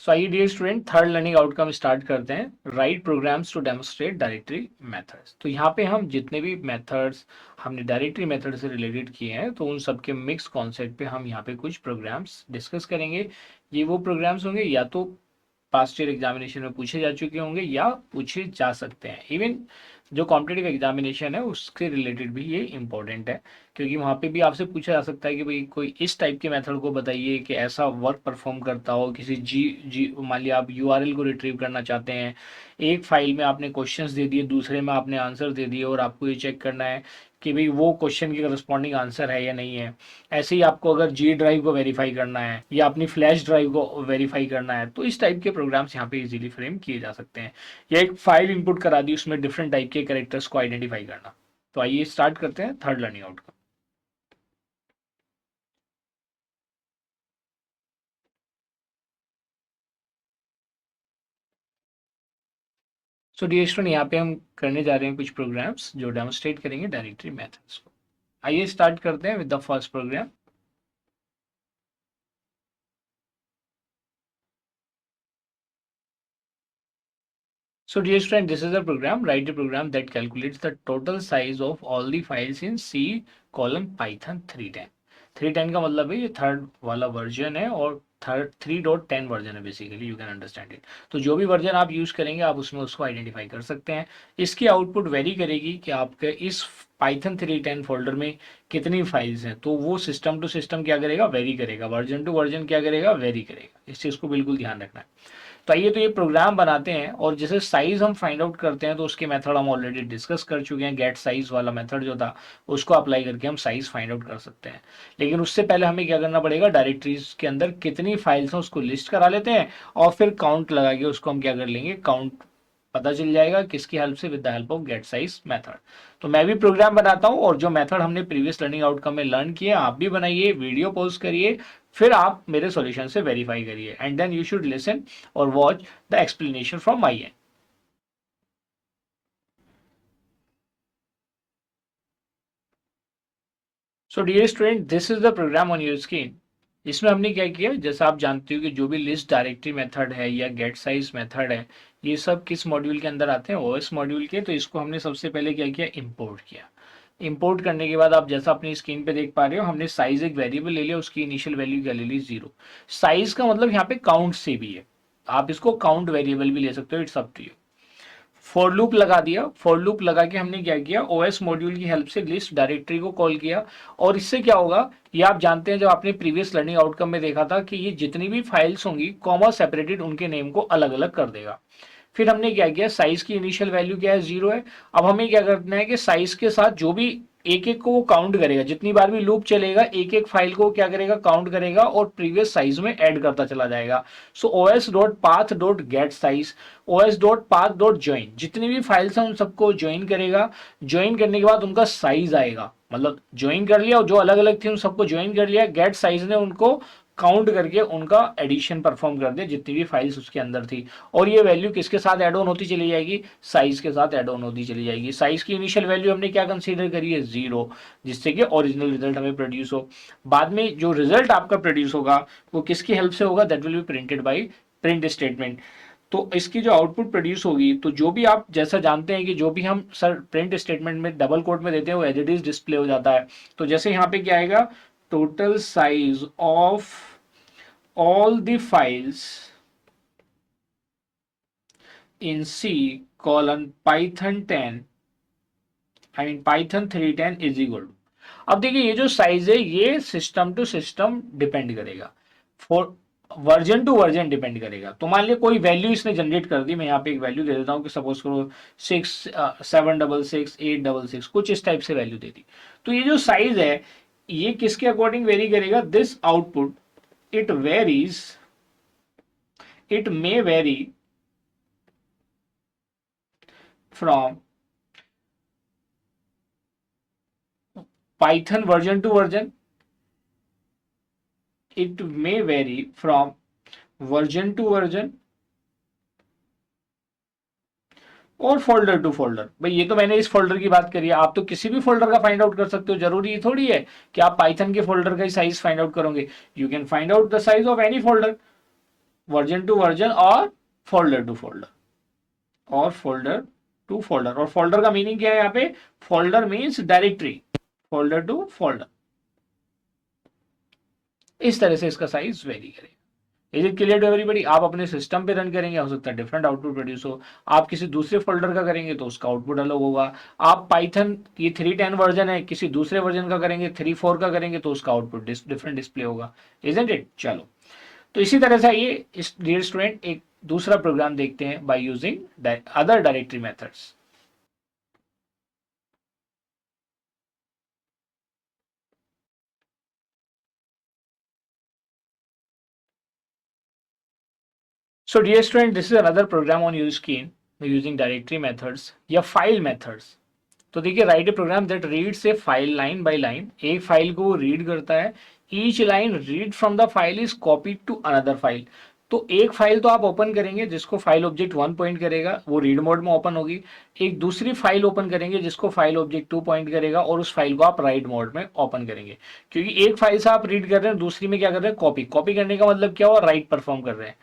सो आइए dear student, third learning outcome start करते हैं। Write programs to demonstrate directory methods. तो यहाँ पे हम जितने भी मेथड्स हमने डायरेक्टरी मेथड से रिलेटेड किए हैं, तो उन सबके मिक्स कॉन्सेप्ट पे हम यहाँ पे कुछ प्रोग्राम्स डिस्कस करेंगे। ये वो प्रोग्राम्स होंगे या तो पास्ट ईयर एग्जामिनेशन में पूछे जा चुके होंगे या पूछे जा सकते हैं। इवन जो कॉम्पिटेटिव एग्जामिनेशन है उसके रिलेटेड भी ये इंपॉर्टेंट है, क्योंकि वहाँ पे भी आपसे पूछा जा सकता है कि भाई कोई इस टाइप के मेथड को बताइए कि ऐसा वर्क परफॉर्म करता हो। किसी जी मान लिया आप यूआरएल को रिट्रीव करना चाहते हैं, एक फाइल में आपने क्वेश्चंस दे दिए, दूसरे में आपने आंसर दे दिए, और आपको ये चेक करना है कि भाई वो क्वेश्चन के करस्पॉन्डिंग आंसर है या नहीं है। ऐसे ही आपको अगर जी ड्राइव को वेरीफाई करना है या अपनी फ्लैश ड्राइव को वेरीफाई करना है, तो इस टाइप के प्रोग्राम्स यहाँ पे इजीली फ्रेम किए जा सकते हैं। या एक फाइल इनपुट करा दी, उसमें डिफरेंट टाइप के कैरेक्टर्स को आइडेंटिफाई करना। तो आइए स्टार्ट करते हैं third learning outcome. So dear student, यहाँ पे हम करने जा रहे हैं कुछ प्रोग्राम्स जो डेमोस्ट्रेट करेंगे डायरेक्टरी मेथड्स को। आइए स्टार्ट करते हैं with the first program. So dear student, this is a program. Write a program that calculates the total size of all the files in C colon Python 310. 310 का मतलब है ये third वाला version है, और थर्ड 3.10 वर्जन है basically, you can understand it. तो जो भी वर्जन आप यूज करेंगे आप उसमें उसको आइडेंटिफाई कर सकते हैं। इसकी आउटपुट वेरी करेगी कि आपके इस पाइथन 310 फोल्डर में कितनी फाइल्स हैं। तो वो सिस्टम टू सिस्टम क्या करेगा, वेरी करेगा। वर्जन टू वर्जन क्या करेगा, वेरी करेगा। इस चीज़ को बिल्कुल ध्यान रखना है। तो आइए तो ये प्रोग्राम बनाते हैं, और जैसे साइज हम फाइंड आउट करते हैं तो उसके मेथड हम ऑलरेडी डिस्कस कर चुके हैं। गेट साइज वाला मेथड जो था उसको अप्लाई करके हम साइज फाइंड आउट कर सकते हैं। लेकिन उससे पहले हमें क्या करना पड़ेगा, डायरेक्टरीज के अंदर कितनी फाइल्स हैं उसको लिस्ट करा लेते हैं, और फिर काउंट लगा के उसको हम क्या कर लेंगे, काउंट पता चल जाएगा किसकी हेल्प से, with the help of get size method. तो मैं भी प्रोग्राम बनाता हूं, और जो मेथड हमने प्रीवियस लर्निंग आउटकम में लर्न किए आप भी बनाइए, वीडियो पॉज करिए, फिर आप मेरे सॉल्यूशन से वेरीफाई करिए, and then you should listen और watch the explanation from my end. So dear student, this is the program on your screen. इसमें हमने क्या किया, जैसा आप जानते हो कि जो भी लिस्ट डायरेक्टरी मेथड है या गेट साइज मेथड है, ये सब किस मॉड्यूल के अंदर आते हैं, ओएस मॉड्यूल के। तो इसको हमने सबसे पहले क्या किया, इंपोर्ट किया। इंपोर्ट करने के बाद आप जैसा अपनी स्क्रीन पे देख पा रहे हो, हमने साइज एक वेरिएबल ले लिया, उसकी इनिशियल वैल्यू क्या ले ली, 0। साइज का मतलब यहाँ पे काउंट से भी है, आप इसको काउंट वेरिएबल भी ले सकते हो, it's up to you. For loop लगा दिया। फॉर लूप लगा के हमने क्या किया, ओएस मॉड्यूल की हेल्प से लिस्ट डायरेक्टरी को कॉल किया। और इससे क्या होगा, ये आप जानते हैं, जब आपने प्रीवियस लर्निंग आउटकम में देखा था कि ये जितनी भी फाइल्स होंगी कॉमा सेपरेटेड, उनके नेम को अलग अलग कर देगा। फिर हमने क्या किया, साइज की इनिशियल वैल्यू क्या है, 0 है। अब हमें क्या करना है कि साइज के साथ जो भी एक एक को वो काउंट करेगा, जितनी बार भी लूप चलेगा एक एक फाइल को क्या करेगा, काउंट करेगा, और प्रीवियस साइज में ऐड करता चला जाएगा। So OS dot path dot get size, OS dot path dot join, जितनी भी फाइल्स हैं उन सबको ज्वाइन करेगा। ज्वाइन करने के बाद उनका साइज आएगा, मतलब ज्वाइन कर लिया और जो अलग अलग थे उन सबको ज्वाइन कर लिया। गेट साइज ने उनको काउंट करके उनका एडिशन परफॉर्म कर दिया, जितनी भी फाइल्स उसके अंदर थी। और ये वैल्यू किसके साथ ऐड ऑन होती चली जाएगी, साइज के साथ ऐड ऑन होती चली जाएगी। साइज की इनिशियल वैल्यू हमने क्या कंसीडर करी है, 0, जिससे कि ओरिजिनल रिजल्ट हमें प्रोड्यूस हो। बाद में जो रिजल्ट आपका प्रोड्यूस होगा वो किसकी हेल्प से होगा, that will be printed by print statement. तो इसकी जो आउटपुट प्रोड्यूस होगी, तो जो भी आप जैसा जानते हैं कि जो भी हम सर प्रिंट स्टेटमेंट में डबल कोट में देते हैं वो एज इट इज डिस्प्ले हो जाता है। तो जैसे यहाँ पे क्या आएगा, total size of all the files in C colon Python 10, I mean Python 310 is equal to। अब देखिए ये जो साइज है ये सिस्टम टू सिस्टम डिपेंड करेगा, for version to version depend करेगा। तो मान लिया कोई वैल्यू इसने जनरेट कर दी, मैं यहाँ पे एक वैल्यू दे देता हूँ कि सपोज करो 6 7 6 6 8 6 कुछ इस टाइप से वैल्यू दे दी। तो ये जो साइज है ये किसके अकॉर्डिंग वेरी करेगा, this output it varies, it may vary from Python version to version, it may vary from version to version, और फोल्डर टू फोल्डर। भाई ये तो मैंने इस फोल्डर की बात करी है, आप तो किसी भी फोल्डर का फाइंड आउट कर सकते हो। जरूरी थोड़ी है कि आप पाइथन के फोल्डर का ही साइज फाइंड आउट करोगे, you can find out the size of any folder. Version to version और फोल्डर टू फोल्डर और फोल्डर टू फोल्डर। और फोल्डर का मीनिंग क्या है यहाँ पे? Folder means directory, folder to folder. इस तरह से इसका साइज वेरी करेगा। Is it clear to everybody? आप अपने सिस्टम पे रन करेंगे, हो सकता है डिफरेंट आउटपुट प्रोड्यूस हो। आप किसी दूसरे फोल्डर का करेंगे तो उसका आउटपुट अलग होगा। आप पाइथन ये 3.10 वर्जन है, किसी दूसरे वर्जन का करेंगे, 3.4 का करेंगे तो उसका आउटपुट डिफरेंट डिस्प्ले होगा। Isn't it? चलो, तो इसी तरह से ये डियर स्टूडेंट एक दूसरा प्रोग्राम देखते हैं by using other directory methods. So dear student, this is another program on USCIN using directory methods या file methods। तो देखिए, write a program that reads a file line by line. एक file को वो read करता है। Each line read from the file is copied to another file. तो एक फाइल तो आप ओपन करेंगे जिसको फाइल ऑब्जेक्ट 1 पॉइंट करेगा, वो रीड मोड में ओपन होगी। एक दूसरी फाइल ओपन करेंगे जिसको फाइल ऑब्जेक्ट 2 पॉइंट करेगा और उस फाइल को आप राइट मोड में ओपन करेंगे। क्योंकि एक फाइल से आप रीड कर रहे हैं, दूसरी में क्या कर रहे हैं? कॉपी। कॉपी करने का मतलब क्या हुआ? राइट परफॉर्म कर रहे हैं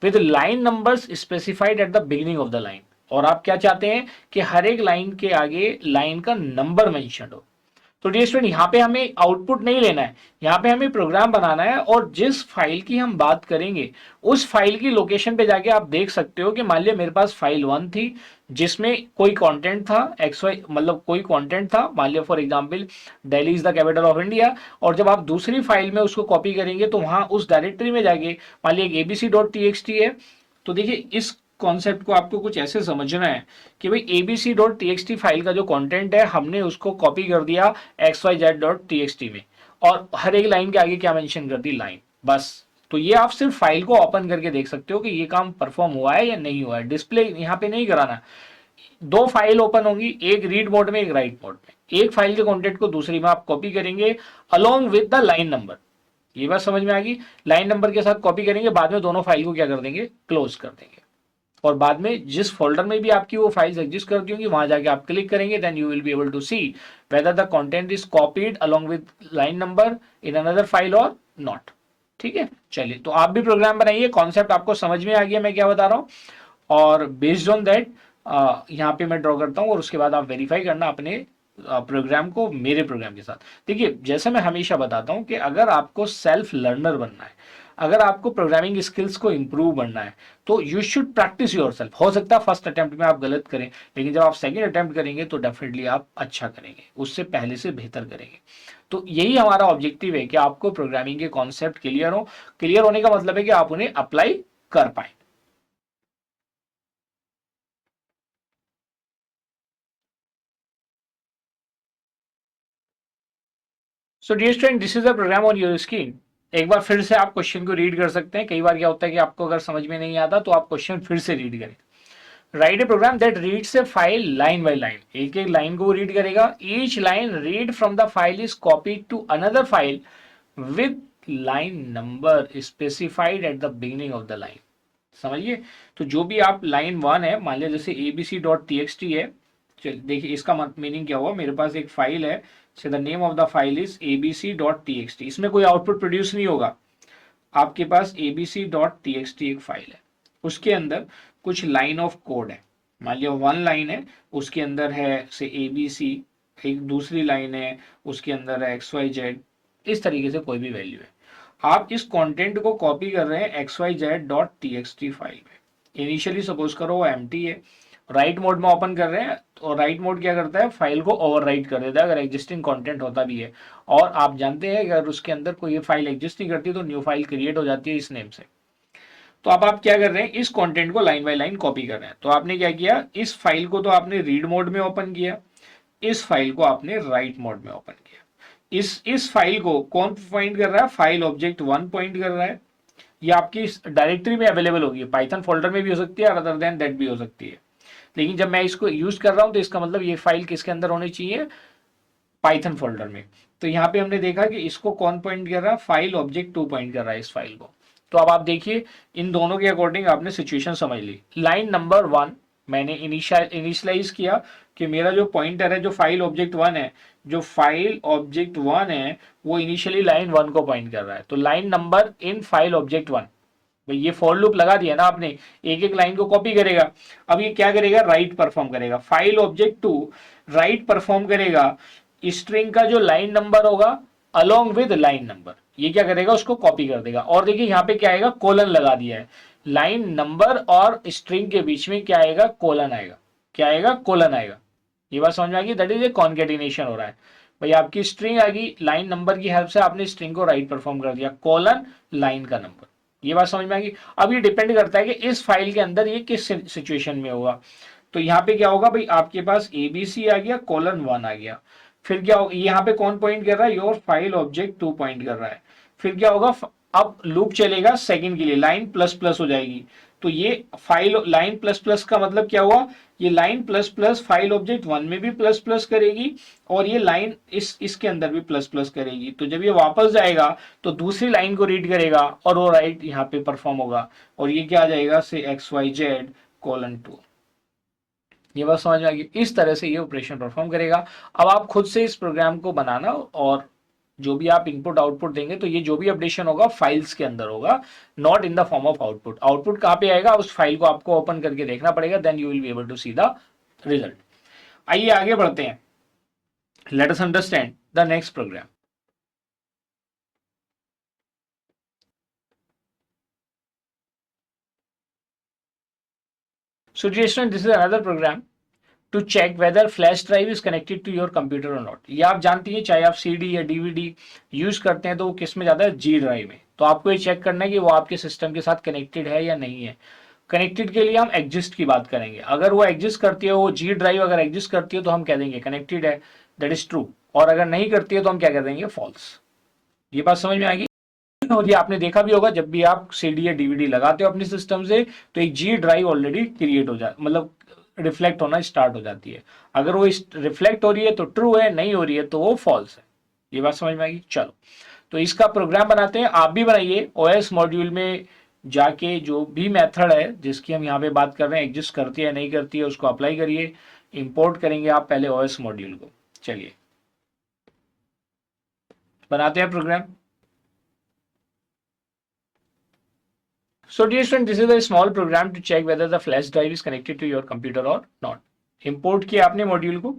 with line numbers specified at the beginning of the line. और आप क्या चाहते हैं कि हर एक लाइन के आगे लाइन का नंबर मेंशन हो। तो डियर स्टूडेंट, यहाँ पे हमें आउटपुट नहीं लेना है, यहाँ पे हमें प्रोग्राम बनाना है। और जिस फाइल की हम बात करेंगे उस फाइल की लोकेशन पे जाके आप देख सकते हो कि मान लिया मेरे पास फाइल 1 थी जिसमें कोई कंटेंट था एक्स वाई, मतलब कोई कंटेंट था, मान लिया for example Delhi is the capital of India. और जब आप दूसरी फाइल में उसको कॉपी करेंगे तो वहां उस डायरेक्टरी में जाके मान लिया abc.txt है। तो देखिए, इस कॉन्सेप्ट को आपको कुछ ऐसे समझना है कि भाई abc.txt फाइल का जो कंटेंट है हमने उसको कॉपी कर दिया xyz.txt में, और हर एक लाइन के आगे क्या मेंशन कर दी? लाइन, बस। तो ये आप सिर्फ फाइल को ओपन करके देख सकते हो कि ये काम परफॉर्म हुआ है या नहीं हुआ है। डिस्प्ले यहाँ पे नहीं कराना। दो फाइल ओपन होंगी, एक रीड मोड में, एक राइट मोड में। एक फाइल के कंटेंट को दूसरी में आप कॉपी करेंगे along with the line number. ये बात समझ में आ गई? लाइन नंबर के साथ कॉपी करेंगे, बाद में दोनों फाइल को क्या कर देंगे? क्लोज कर देंगे। और बाद में जिस फोल्डर में भी आपकी वो फाइल्स एग्जिस्ट करती होंगी वहां जाके आप क्लिक करेंगे, then you will be able to see whether the content is copied along with line number in another file और नॉट। ठीक है, चलिए, तो आप भी प्रोग्राम बनाइए। कॉन्सेप्ट आपको समझ में आ गया मैं क्या बता रहा हूँ, और बेस्ड ऑन दैट यहाँ पे मैं ड्रॉ करता हूँ और उसके बाद आप वेरीफाई करना अपने प्रोग्राम को मेरे प्रोग्राम के साथ। देखिए, जैसे मैं हमेशा बताता हूँ कि अगर आपको सेल्फ लर्नर बनना है, अगर आपको प्रोग्रामिंग स्किल्स को इंप्रूव बनना है, तो you should practice your self. हो सकता है फर्स्ट अटेम्प्ट में आप गलत करें, लेकिन जब आप सेकंड अटेम्प्ट करेंगे तो डेफिनेटली आप अच्छा करेंगे, उससे पहले से बेहतर करेंगे। तो यही हमारा ऑब्जेक्टिव है कि आपको प्रोग्रामिंग के कॉन्सेप्ट क्लियर हो। क्लियर होने का मतलब है कि आप उन्हें अप्लाई कर पाए। So dear student, this is a program on your screen. एक बार फिर से आप क्वेश्चन को रीड कर सकते हैं। कई बार क्या होता है कि आपको अगर समझ में नहीं आता तो आप क्वेश्चन फिर से रीड करें। Write a program that reads a file line by line. एक एक लाइन को वो रीड करेगा। Each line read from the file is copied to another file with line number specified at the beginning of the line. समझिए, तो जो भी आप लाइन 1 है, मान लिया जैसे abc.txt है। चलिए देखिए, इसका मीनिंग क्या हुआ? मेरे पास एक फाइल है, से the name of the file is abc.txt। इसमें कोई आउटपुट प्रोड्यूस नहीं होगा। आपके पास abc.txt एक फाइल है, उसके अंदर कुछ लाइन ऑफ कोड है। मान लिया 1 लाइन है, उसके अंदर है से abc, एक दूसरी लाइन है उसके अंदर है xyz। इस तरीके से कोई भी वैल्यू है। आप इस कंटेंट को कॉपी कर रहे हैं xyz.txt फाइल में। इनिशियली सपोज करो वो एम्प्टी है, राइट मोड में ओपन कर रहे हैं, तो राइट मोड क्या करता है? फाइल को ओवरराइट कर देता है अगर एग्जिस्टिंग कंटेंट होता भी है। और आप जानते हैं कि अगर उसके अंदर कोई फाइल एग्जिस्ट नहीं करती तो न्यू फाइल क्रिएट हो जाती है इस नेम से। तो अब आप क्या कर रहे हैं? इस कंटेंट को लाइन बाय लाइन कॉपी कर रहे हैं। तो आपने क्या किया? इस फाइल को तो आपने रीड मोड में ओपन किया, इस फाइल को आपने राइट मोड में ओपन किया। इस फाइल को कौन पॉइंट कर रहा है? फाइल ऑब्जेक्ट 1 पॉइंट कर रहा है। ये आपकी डायरेक्टरी में अवेलेबल होगी, पाइथन फोल्डर में भी हो सकती है और अदर देन दैट भी हो सकती है। लेकिन जब मैं इसको यूज कर रहा हूं तो इसका मतलब ये फाइल किसके अंदर होनी चाहिए? पाइथन फोल्डर में। तो यहाँ पे हमने देखा कि इसको कौन पॉइंट कर रहा है? फाइल ऑब्जेक्ट 2 पॉइंट कर रहा है इस फाइल को। तो अब आप देखिए, इन दोनों के अकॉर्डिंग आपने सिचुएशन समझ ली। लाइन नंबर 1 मैंने इनिशियलाइज किया कि मेरा जो पॉइंटर है, जो फाइल ऑब्जेक्ट 1 है, जो फाइल ऑब्जेक्ट 1 है वो इनिशियली लाइन 1 को पॉइंट कर रहा है। तो line number in file object 1 भाई ये फॉर लूप लगा दिया ना आपने, एक एक लाइन को कॉपी करेगा। अब ये क्या करेगा, राइट परफॉर्म करेगा, file object to write perform करेगा, स्ट्रिंग का जो लाइन नंबर होगा अलोंग विद लाइन नंबर, ये क्या करेगा, उसको कॉपी कर देगा। और देखिए यहाँ पे क्या आएगा, कोलन लगा दिया है, लाइन नंबर और स्ट्रिंग के बीच में क्या आएगा, कोलन आएगा, क्या आएगा, कोलन आएगा। ये बात समझ में आ गई, दैट इज ए कॉन्केटिनेशन हो रहा है। भाई आपकी स्ट्रिंग आ गई, लाइन नंबर की हेल्प से आपने स्ट्रिंग को राइट परफॉर्म कर दिया, कोलन लाइन का नंबर। ये बात समझ में आ गई। अब ये डिपेंड करता है कि इस फाइल के अंदर ये किस सिचुएशन में होगा। तो यहाँ पे क्या होगा भाई, आपके पास एबीसी आ गया, कोलन 1 आ गया, फिर क्या होगा, यहाँ पे कौन पॉइंट कर रहा है, योर फाइल ऑब्जेक्ट 2 पॉइंट कर रहा है। फिर क्या होगा, अब लूप चलेगा सेकंड के लिए, लाइन प्लस प्लस हो जाएगी। तो ये फाइल लाइन प्लस प्लस का मतलब क्या हुआ, ये line plus plus file object 1 में भी प्लस प्लस करेगी, और ये लाइन इसके अंदर भी प्लस प्लस करेगी। तो जब ये वापस जाएगा तो दूसरी लाइन को रीड करेगा और वो राइट यहाँ पे परफॉर्म होगा, और ये क्या आ जाएगा, से XYZ कोलन 2। ये बात समझ में आ गई, इस तरह से ये ऑपरेशन परफॉर्म करेगा। अब आप खुद से इस प्रोग्राम को बनाना, और जो भी आप इनपुट आउटपुट देंगे तो ये जो भी अपडेशन होगा फाइल्स के अंदर होगा, not in the form of output. Output कहाँ पे आएगा, उस फाइल को आपको ओपन करके देखना पड़ेगा, then you will be able to see the result. आइए आगे बढ़ते हैं, let us understand the next program. So dear student, this is another program to check whether flash drive is connected to your computer or not। ये आप जानती हैं, चाहे आप CD या DVD यूज करते हैं तो वो किस में जाता है, G ड्राइव में। तो आपको ये चेक करना है कि वो आपके सिस्टम के साथ कनेक्टेड है या नहीं है। कनेक्टेड के लिए हम एग्जिस्ट की बात करेंगे, अगर वो एग्जिस्ट करती है, वो G ड्राइव अगर एग्जिस्ट करती है तो हम कह देंगे कनेक्टेड है, दैट इज ट्रू। और अगर नहीं करती है तो हम क्या कह देंगे, फॉल्स। ये बात समझ में आएगी। और ये आपने देखा भी होगा, जब भी आप सीडी या डीवीडी लगाते हो अपने सिस्टम से तो एक जी ड्राइव ऑलरेडी क्रिएट हो जाए, मतलब रिफ्लेक्ट होना स्टार्ट हो जाती है। अगर वो रिफ्लेक्ट हो रही है तो ट्रू है, नहीं हो रही है तो वो फॉल्स है। ये बात समझ में आएगी। चलो, तो इसका प्रोग्राम बनाते हैं, आप भी बनाइए। ओएस मॉड्यूल में जाके जो भी मेथड है जिसकी हम यहाँ पे बात कर रहे हैं, एग्जिस्ट करती है नहीं करती है, उसको अप्लाई करिए। इंपोर्ट करेंगे आप पहले ओएस मॉड्यूल को। चलिए बनाते हैं programme. So dear student, this is a small program to check whether the flash drive is connected to your computer or not। Import किया आपने मॉड्यूल को,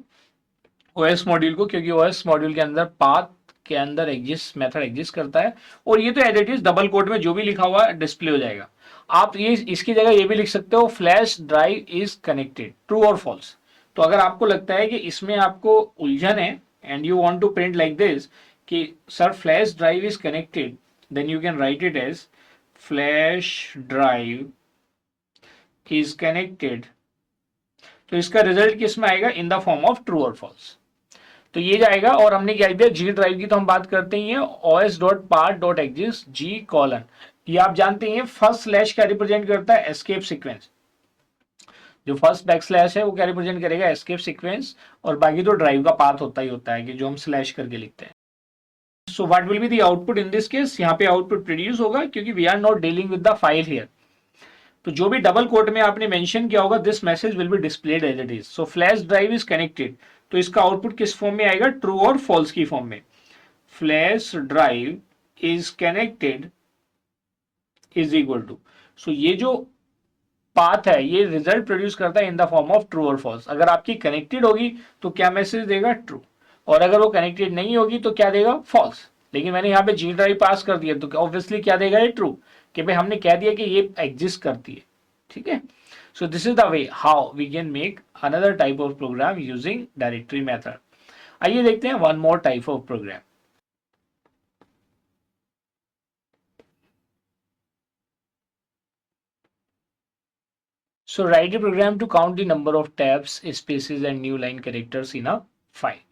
OS मॉड्यूल को, क्योंकि OS मॉड्यूल के अंदर पाथ के अंदर एग्जिस्ट मेथड एग्जिस्ट करता है, और ये तो as it is double quote में जो भी लिखा हुआ है डिस्प्ले हो जाएगा। आप ये इसकी जगह ये भी लिख सकते हो, flash drive is connected, true और फॉल्स। तो अगर आपको लगता है कि इसमें आपको उलझन है and you want to print like this कि sir flash drive is connected, then you can write it as flash drive is connected. तो इसका रिजल्ट किस में आएगा, in the form of true और फॉल्स। तो ये जाएगा, और हमने क्या दिया, जी ड्राइव की तो हम बात करते ही हैं, os.path.exist g कॉलन। ये आप जानते हैं फर्स्ट स्लैश क्या रिप्रेजेंट करता है, एस्केप सीक्वेंस। जो फर्स्ट बैक स्लैश है वो क्या रिप्रेजेंट करेगा, एस्केप सीक्वेंस, और बाकी तो ड्राइव का पाथ होता ही होता है कि जो हम स्लैश करके लिखते हैं। So what will be the output in this case, यहाँ पे आउटपुट प्रोड्यूस होगा, क्योंकि we are not dealing with the file here. तो जो भी डबल कोट में आपने मेंशन किया होगा, this message will be displayed as it is. So flash drive is connected, तो इसका आउटपुट किस फॉर्म में आएगा, ट्रू और फॉल्स की फॉर्म में। Flash drive is connected is equal to, so ये जो पाथ है ये रिजल्ट प्रोड्यूस करता है in the form of true और फॉल्स। अगर आपकी कनेक्टेड होगी तो क्या मैसेज देगा, ट्रू, और अगर वो कनेक्टेड नहीं होगी तो क्या देगा, फॉल्स। लेकिन मैंने यहाँ पे जी ड्राइव पास कर दिया तो ऑब्वियसली क्या देगा, ये ट्रू, कि भाई हमने कह दिया कि ये एग्जिस्ट करती है। ठीक है, so this is the way how we can make another type of program using directory method. आइए देखते हैं one more type of program. So write a program to count the number of tabs, spaces and new line characters in a file।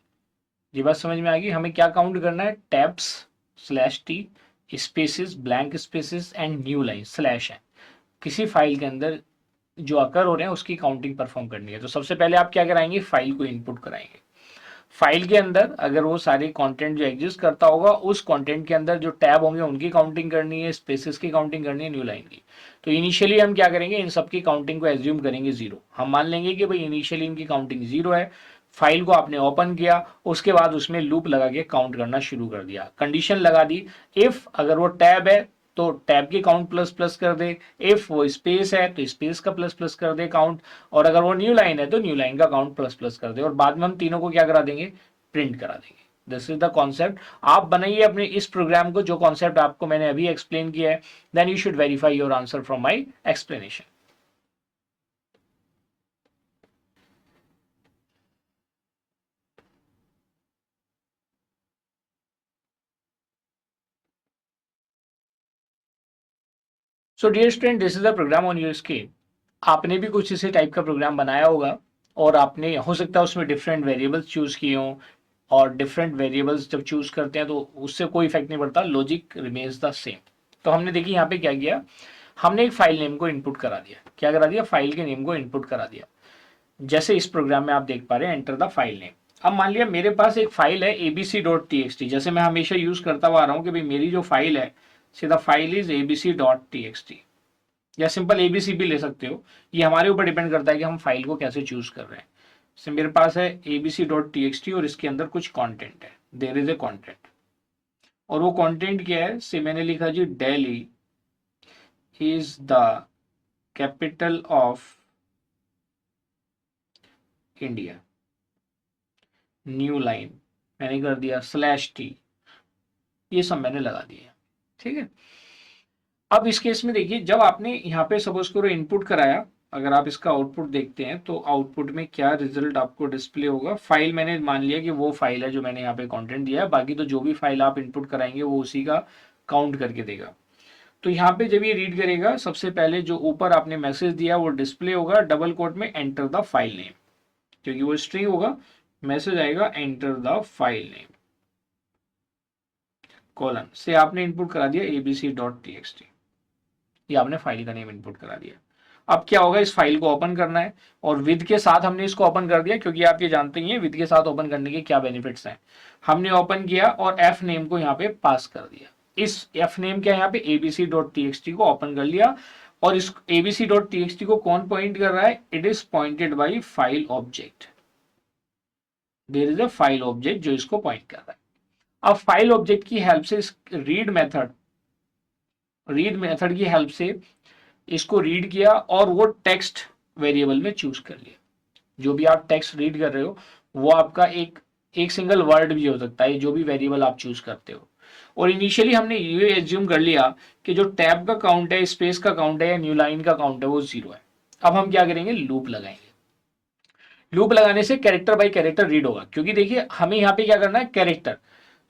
ये बात समझ में आ गई, हमें क्या काउंट करना है, tabs /t, spaces blank spaces and new line slash है, किसी फाइल के अंदर जो अकर हो रहे हैं उसकी काउंटिंग परफॉर्म करनी है। तो सबसे पहले आप क्या कराएंगे, फाइल को इनपुट कराएंगे। फाइल के अंदर अगर वो सारे कंटेंट जो एग्जिस्ट करता होगा, उस कंटेंट के अंदर जो टैब होंगे उनकी काउंटिंग करनी है, स्पेसेस की काउंटिंग करनी है, न्यू लाइन की। तो इनिशियली हम क्या करेंगे, इन सबकी काउंटिंग को एज्यूम करेंगे 0। हम मान लेंगे कि भाई इनिशियली इनकी काउंटिंग 0 है। फाइल को आपने ओपन किया, उसके बाद उसमें लूप लगा के काउंट करना शुरू कर दिया, कंडीशन लगा दी, इफ अगर वो टैब है तो टैब के काउंट प्लस प्लस कर दे, इफ वो स्पेस है तो स्पेस का प्लस प्लस कर दे काउंट, और अगर वो न्यू लाइन है तो न्यू लाइन का काउंट प्लस प्लस कर दे, और बाद में हम तीनों को क्या करा देंगे, प्रिंट करा देंगे। This is the concept. आप बनाइए अपने इस प्रोग्राम को, जो कॉन्सेप्ट आपको मैंने अभी एक्सप्लेन किया है, then you should verify your answer from my explanation. So dear student, this is the program on your screen. आपने भी कुछ इसी टाइप का प्रोग्राम बनाया होगा, और आपने हो सकता है उसमें डिफरेंट वेरिएबल्स चूज किए हों, और डिफरेंट वेरिएबल्स जब चूज करते हैं तो उससे कोई इफेक्ट नहीं पड़ता, लॉजिक रिमेन्स द सेम। तो हमने देखिए यहाँ पे क्या किया, हमने एक फाइल नेम को इनपुट करा दिया। क्या करा दिया, फाइल के नेम को इनपुट करा दिया। जैसे इस प्रोग्राम में आप देख पा रहे हैं, एंटर द फाइल नेम। अब मान लिया मेरे पास एक फाइल है abc.txt, जैसे मैं हमेशा यूज करता हुआ आ रहा हूँ कि भाई मेरी जो फाइल है, सीधा फाइल इज abc.txt, या सिंपल एबीसी भी ले सकते हो। ये हमारे ऊपर डिपेंड करता है कि हम फाइल को कैसे चूज कर रहे हैं। तो मेरे पास है abc.txt और इसके अंदर कुछ कंटेंट है, देयर इज ए कंटेंट, और वो कंटेंट क्या है, से मैंने लिखा जी, Delhi is the capital of India, new line मैंने कर दिया /t, ये सब मैंने लगा दिया। ठीक है। अब इस केस में देखिए, जब आपने यहाँ पे सपोज करो इनपुट कराया, अगर आप इसका आउटपुट देखते हैं तो आउटपुट में क्या रिजल्ट आपको डिस्प्ले होगा। फाइल मैंने मान लिया कि वो फाइल है जो मैंने यहाँ पे कंटेंट दिया है, बाकी तो जो भी फाइल आप इनपुट कराएंगे वो उसी का काउंट करके देगा। तो यहाँ पे जब ये रीड करेगा, सबसे पहले जो ऊपर आपने मैसेज दिया वो डिस्प्ले होगा, डबल कोट में एंटर द फाइल नेम, क्योंकि वो स्ट्रिंग होगा, मैसेज आएगा enter the file name, colon से आपने इनपुट करा दिया abc.txt, ये आपने फाइल का नेम इनपुट करा दिया। अब क्या होगा, इस फाइल को ओपन करना है, और विद के साथ हमने इसको ओपन कर दिया, क्योंकि आप ये जानते ही हैं विद के साथ ओपन करने के क्या बेनिफिट्स हैं। हमने ओपन किया और एफ नेम को यहाँ पे पास कर दिया। इस एफ नेम क्या है, यहाँ पे abc.txt को ओपन कर लिया, और इस abc.txt को कौन पॉइंट कर रहा है, it is pointed by file object, there is a file object जो इसको पॉइंट कर रहा है। अब फाइल ऑब्जेक्ट की हेल्प से रीड मेथड की हेल्प से इसको रीड किया, और वो टेक्स्ट वेरिएबल में चूज कर लिया। जो भी आप टेक्स्ट रीड कर रहे हो वो आपका एक सिंगल वर्ड भी हो सकता है, जो भी वेरिएबल आप चूज करते हो। और इनिशियली हमने ये एज्यूम कर लिया कि जो टैब का काउंट है, स्पेस का काउंट है, या न्यू लाइन का काउंट है, वो 0 है। अब हम क्या करेंगे, लूप लगाएंगे। लूप लगाने से कैरेक्टर बाय कैरेक्टर रीड होगा, क्योंकि देखिए हमें यहाँ पे क्या करना है, कैरेक्टर,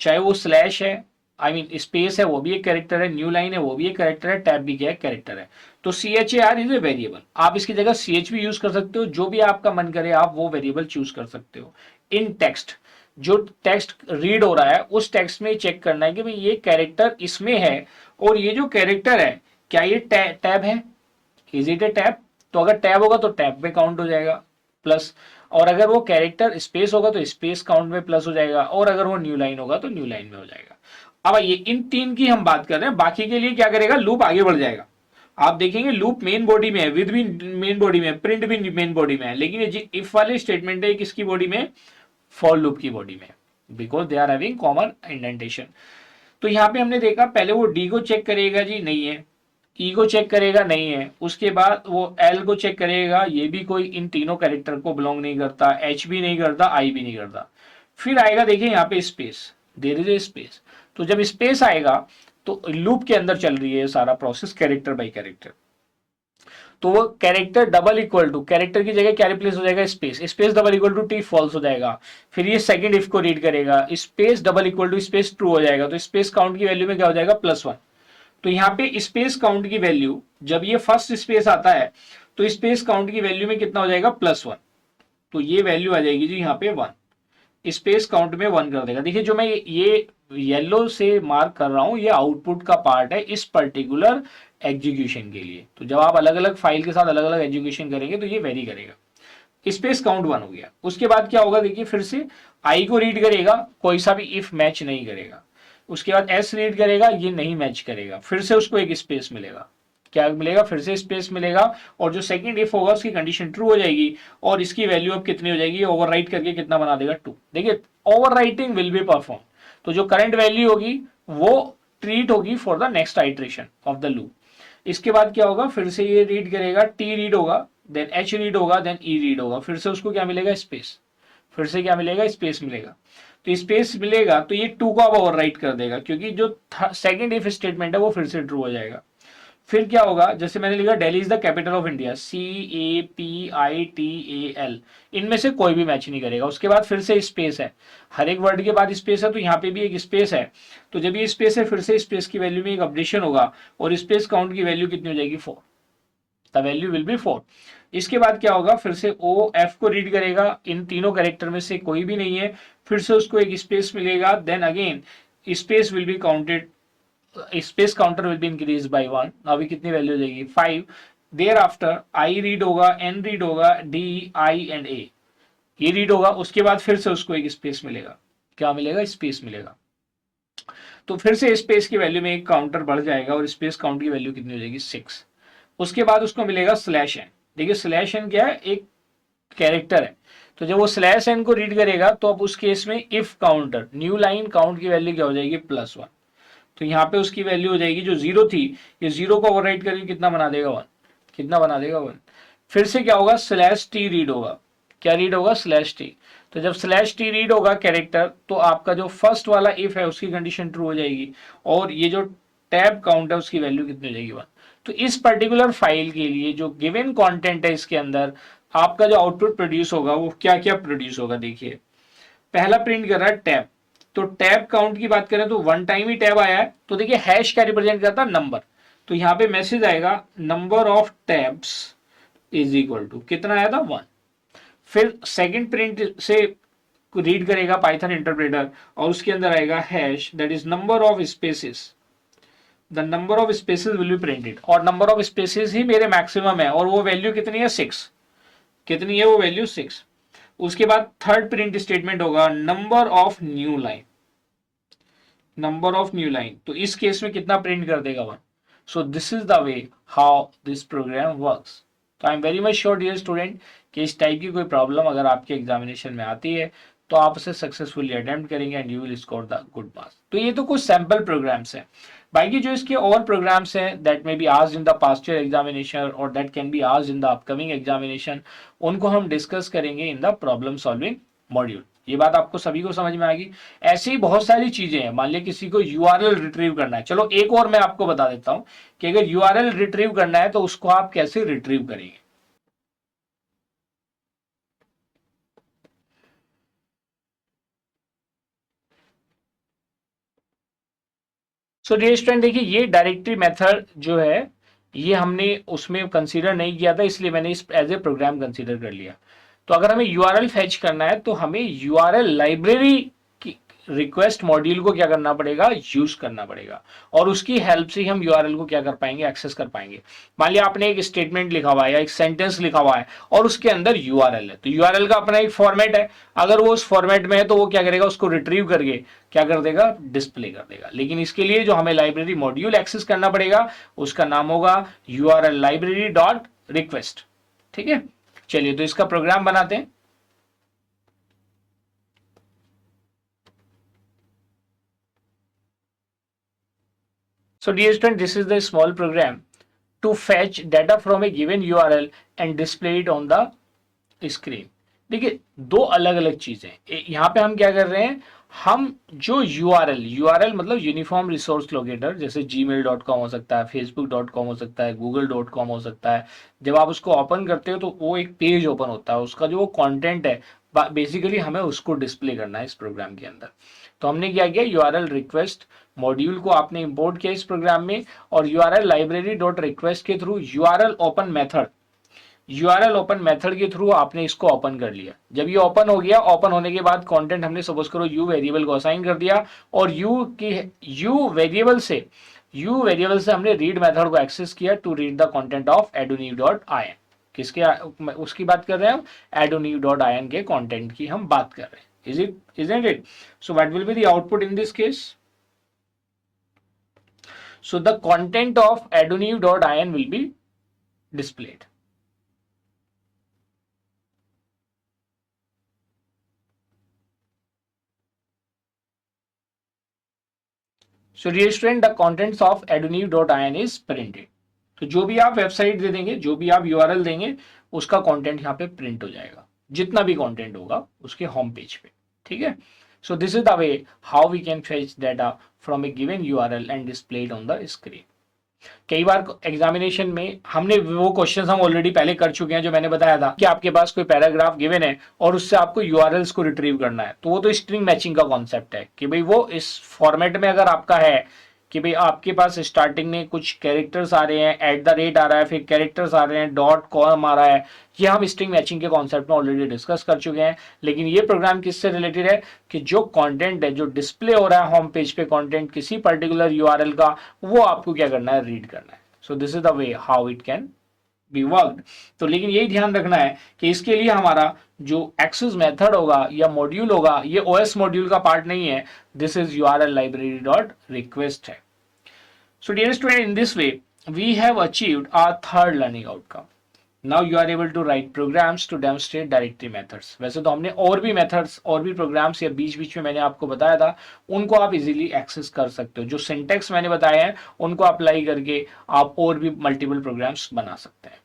चाहे वो स्लैश है, आई मीन स्पेस है, वो भी एक कैरेक्टर है, न्यू लाइन है वो भी एक कैरेक्टर है, टैब भी क्या है, कैरेक्टर है। तो CHAR इज ए वेरिएबल, आप इसकी जगह CH भी यूज कर सकते हो, जो भी आपका मन करे आप वो वेरिएबल चूज कर सकते हो। इन टेक्स्ट, जो टेक्स्ट रीड हो रहा है उस टेक्स्ट में चेक करना है कि भाई ये कैरेक्टर इसमें है, और ये जो कैरेक्टर है क्या ये टैब है, इज इट ए टैब। तो अगर टैब होगा तो टैब में काउंट हो जाएगा प्लस, और अगर वो कैरेक्टर स्पेस होगा तो स्पेस काउंट में प्लस हो जाएगा, और अगर वो न्यू लाइन होगा तो न्यू लाइन में हो जाएगा। अब ये इन 3 की हम बात कर रहे हैं, बाकी के लिए क्या करेगा, लूप आगे बढ़ जाएगा। आप देखेंगे लूप मेन बॉडी में है, विद भी मेन बॉडी में है, प्रिंट भी मेन बॉडी में है, लेकिन ये इफ वाले स्टेटमेंट है किसकी बॉडी में, फॉर लूप की बॉडी में, because they are having common indentation. तो यहाँ पे हमने देखा पहले वो डी को चेक करेगा जी, नहीं है, ई को चेक करेगा, नहीं है, उसके बाद वो एल को चेक करेगा, ये भी कोई इन तीनों कैरेक्टर को बिलोंग नहीं करता, एच भी नहीं करता, आई भी नहीं करता। फिर आएगा देखिए यहाँ पे space, there is a space. तो जब स्पेस आएगा तो लूप के अंदर चल रही है सारा प्रोसेस कैरेक्टर बाय कैरेक्टर। तो वो character double equal to, character की जगह क्या रिप्लेस हो जाएगा, space, space double equal to T false हो जाएगा। फिर ये सेकंड इफ को रीड करेगा, space double equal to space true हो जाएगा, तो स्पेस काउंट की वैल्यू में क्या हो जाएगा, +1। तो यहाँ पे स्पेस काउंट की वैल्यू, जब ये फर्स्ट स्पेस आता है तो स्पेस काउंट की वैल्यू में कितना हो जाएगा, +1। तो ये वैल्यू आ जाएगी जी यहाँ पे 1, स्पेस काउंट में 1 कर देगा। देखिए जो मैं ये येलो से मार्क कर रहा हूं ये आउटपुट का पार्ट है इस पर्टिकुलर एग्जीक्यूशन के लिए। तो जब आप अलग अलग फाइल के साथ अलग अलग एग्जीक्यूशन करेंगे तो ये वेरी करेगा। स्पेस काउंट 1 हो गया। उसके बाद क्या होगा, देखिए फिर से आई को रीड करेगा, कोई सा भी इफ मैच नहीं करेगा। उसके बाद एस रीड करेगा, ये नहीं मैच करेगा, फिर से उसको एक स्पेस मिलेगा, क्या मिलेगा, फिर से स्पेस मिलेगा, और जो सेकंड इफ होगा उसकी कंडीशन ट्रू हो जाएगी, और इसकी वैल्यू अब कितनी हो जाएगी, ओवरराइट करके कितना बना देगा, 2। देखिए ओवरराइटिंग विल बी परफॉर्म, तो जो करंट वैल्यू होगी वो ट्रीट होगी for the next iteration of the loop. इसके बाद क्या होगा, फिर से ये रीड करेगा, टी रीड होगा, देन एच रीड होगा, देन ई रीड होगा, फिर से उसको क्या मिलेगा, स्पेस, फिर से क्या मिलेगा, स्पेस मिलेगा। तो स्पेस मिलेगा तो ये टू को अब ओवरराइट कर देगा, क्योंकि जो सेकंड इफ स्टेटमेंट है वो फिर से ट्रू हो जाएगा। फिर क्या होगा, जैसे मैंने लिखा Delhi is the capital of India, CAPITAL, इनमें से कोई भी मैच नहीं करेगा। उसके बाद फिर से स्पेस है, हर एक वर्ड के बाद स्पेस है, तो यहाँ पे भी एक स्पेस है। तो जब ये स्पेस है, फिर से स्पेस की वैल्यू में एक अपडेशन होगा, और स्पेस काउंट की वैल्यू कितनी हो जाएगी, 4, द वैल्यू विल बी 4। इसके बाद क्या होगा, फिर से OF को रीड करेगा, इन तीनों कैरेक्टर में से कोई भी नहीं है, फिर से उसको एक स्पेस मिलेगा, then again space will be counted, space counter will be increase by 1, अभी कितनी वैल्यू हो जाएगी, 5। देयर आफ्टर आई रीड होगा, एन रीड होगा, डी आई एंड ए, ये रीड होगा। उसके बाद फिर से उसको एक स्पेस मिलेगा, क्या मिलेगा, स्पेस मिलेगा। तो फिर से स्पेस की वैल्यू में एक काउंटर बढ़ जाएगा, और स्पेस काउंट की वैल्यू कितनी हो जाएगी, 6। उसके बाद उसको मिलेगा स्लैश एन। देखिए स्लैश एन क्या है, एक कैरेक्टर है। तो जब वो स्लैश एन को रीड करेगा, तो अब उस केस में if counter new line count की वैल्यू क्या हो जाएगी, +1। तो यहाँ पे उसकी वैल्यू हो जाएगी, जो 0 थी, ये 0 को ओवरराइट करके कितना बना देगा, 1। कितना बना देगा, 1। फिर से क्या होगा, स्लैश टी रीड होगा, क्या रीड होगा, स्लैश टी। तो जब स्लैश टी रीड होगा कैरेक्टर, तो आपका जो फर्स्ट वाला इफ है उसकी कंडीशन ट्रू हो जाएगी, और ये जो टैब काउंट है उसकी वैल्यू कितनी हो जाएगी, 1। तो इस पर्टिकुलर फाइल के लिए जो गिवन कंटेंट है, इसके अंदर आपका जो आउटपुट प्रोड्यूस होगा वो क्या क्या प्रोड्यूस होगा, देखिए पहला प्रिंट कर रहा है टैब। तो टैब काउंट की बात करें तो 1 टाइम ही टैब आया है, तो देखिए हैश क्या रिप्रेजेंट करता है, नंबर। तो यहां पे मैसेज आएगा, number of tabs is equal to, कितना आया था, 1। फिर सेकंड प्रिंट से रीड करेगा पाइथन इंटरप्रेटर, और उसके अंदर आएगा hash, that is number of spaces, the number of spaces will be printed, और नंबर ऑफ स्पेसिस ही मेरे मैक्सिमम है, और वो वैल्यू कितनी है, 6। कितनी है वो वैल्यू, 6। उसके बाद थर्ड प्रिंट स्टेटमेंट होगा, number of new line, number of new line. तो इस केस में कितना प्रिंट कर देगा, 1। So this is the way how this program works. तो I am very much sure dear student कि इस टाइप की कोई प्रॉब्लम अगर आपके एग्जामिनेशन में आती है, तो आप उसे सक्सेसफुली अटेम्प्ट करेंगे and you will score the good marks. तो ये तो कुछ सैंपल प्रोग्राम्स हैं। बाकी जो इसके और प्रोग्राम्स हैं that may be asked in the past year examination और that can be asked in the upcoming examination, उनको हम डिस्कस करेंगे in the problem solving module. ये बात आपको सभी को समझ में आएगी। ऐसी ही बहुत सारी चीजें हैं, मान लिया किसी को यूआरएल रिट्रीव करना है, चलो एक और मैं आपको बता देता हूं कि अगर यूआरएल रिट्रीव करना है तो उसको आप कैसे रिट्रीव करेंगे। सो डियर स्टूडेंट, देखिए ये डायरेक्टरी मेथड जो है, ये हमने उसमें कंसीडर नहीं किया था, इसलिए मैंने इस एज ए प्रोग्राम कंसीडर कर लिया। तो अगर हमें यूआरएल फेच करना है, तो हमें यूआरएल लाइब्रेरी की रिक्वेस्ट मॉड्यूल को क्या करना पड़ेगा, यूज करना पड़ेगा, और उसकी हेल्प से ही हम यूआरएल को क्या कर पाएंगे, एक्सेस कर पाएंगे। मान लिया आपने एक स्टेटमेंट लिखा हुआ है या एक सेंटेंस लिखा हुआ है, और उसके अंदर यूआरएल है, तो यूआरएल का अपना एक फॉर्मेट है। अगर वो उस फॉर्मेट में है, तो वो क्या करेगा, उसको रिट्रीव करके क्या कर देगा, डिस्प्ले कर देगा। लेकिन इसके लिए जो हमें लाइब्रेरी मॉड्यूल एक्सेस करना पड़ेगा, उसका नाम होगा यूआरएल लाइब्रेरी डॉट रिक्वेस्ट। ठीक है, चलिए तो इसका प्रोग्राम बनाते हैं। So dear student, this is the small program to fetch data from a given URL and display it on the screen. देखिए दो अलग अलग चीजें, यहां पे हम क्या कर रहे हैं, हम जो यूआरएल मतलब यूनिफॉर्म रिसोर्स लोकेटर, जैसे gmail.com हो सकता है, facebook.com हो सकता है, google.com हो सकता है। जब आप उसको ओपन करते हो तो वो एक पेज ओपन होता है, उसका जो वो कंटेंट है बेसिकली हमें उसको डिस्प्ले करना है इस प्रोग्राम के अंदर। तो हमने क्या किया, यूआरएल रिक्वेस्ट मॉड्यूल को आपने इंपोर्ट किया इस प्रोग्राम में, और यूआरएल लाइब्रेरी डॉट रिक्वेस्ट के through URL open method, URL open method के थ्रू आपने इसको ओपन कर लिया। जब ये ओपन हो गया, ओपन होने के बाद कंटेंट हमने सपोज करो यू वेरिएबल को असाइन कर दिया, और यू वेरिएबल से हमने रीड मेथड को एक्सेस किया to read the content of edoniv.in। किसके उसकी बात कर रहे हैं हम, edoniv.in के कंटेंट की हम बात कर रहे हैं। isn't it? So what will be the output in this case? So the content of edoniv.in will be displayed. So dear student, the contents of eduniv.in is printed. तो जो भी आप वेबसाइट दे देंगे, जो भी आप यूआरएल देंगे, उसका कंटेंट यहाँ पे प्रिंट हो जाएगा, जितना भी कंटेंट होगा उसके होम पेज पे। ठीक है। So this is the way how we can fetch data from a given URL and displayed on the screen. कई बार एग्जामिनेशन में हमने वो क्वेश्चंस हम ऑलरेडी पहले कर चुके हैं, जो मैंने बताया था कि आपके पास कोई पैराग्राफ गिवन है और उससे आपको यूआरएल्स को रिट्रीव करना है, तो वो तो स्ट्रिंग मैचिंग का कॉन्सेप्ट है कि भाई वो इस फॉर्मेट में अगर आपका है कि भाई आपके पास स्टार्टिंग में कुछ कैरेक्टर्स आ रहे हैं, @ आ रहा है, फिर कैरेक्टर्स आ रहे हैं, डॉट कॉम आ रहा है, ये हम स्ट्रिंग मैचिंग के कॉन्सेप्ट में ऑलरेडी डिस्कस कर चुके हैं। लेकिन ये प्रोग्राम किससे रिलेटेड है कि जो कंटेंट है, जो डिस्प्ले हो रहा है होम पेज पे कंटेंट किसी पर्टिकुलर यूआरएल का, वो आपको क्या करना है, रीड करना है। So this is the way how it can be worked. तो लेकिन यही ध्यान रखना है कि इसके लिए हमारा जो एक्सेस मेथड होगा या मॉड्यूल होगा, ये ओएस मॉड्यूल का पार्ट नहीं है, this is URL library dot request है। So dear student, in this way, we have achieved our third learning outcome. Now you are able to write programs to demonstrate directory methods. वैसे तो हमने और भी methods और भी programs या बीच बीच में मैंने आपको बताया था, उनको आप easily access कर सकते हो। जो syntax मैंने बताया है, उनको अप्लाई करके आप और भी multiple programs बना सकते हैं।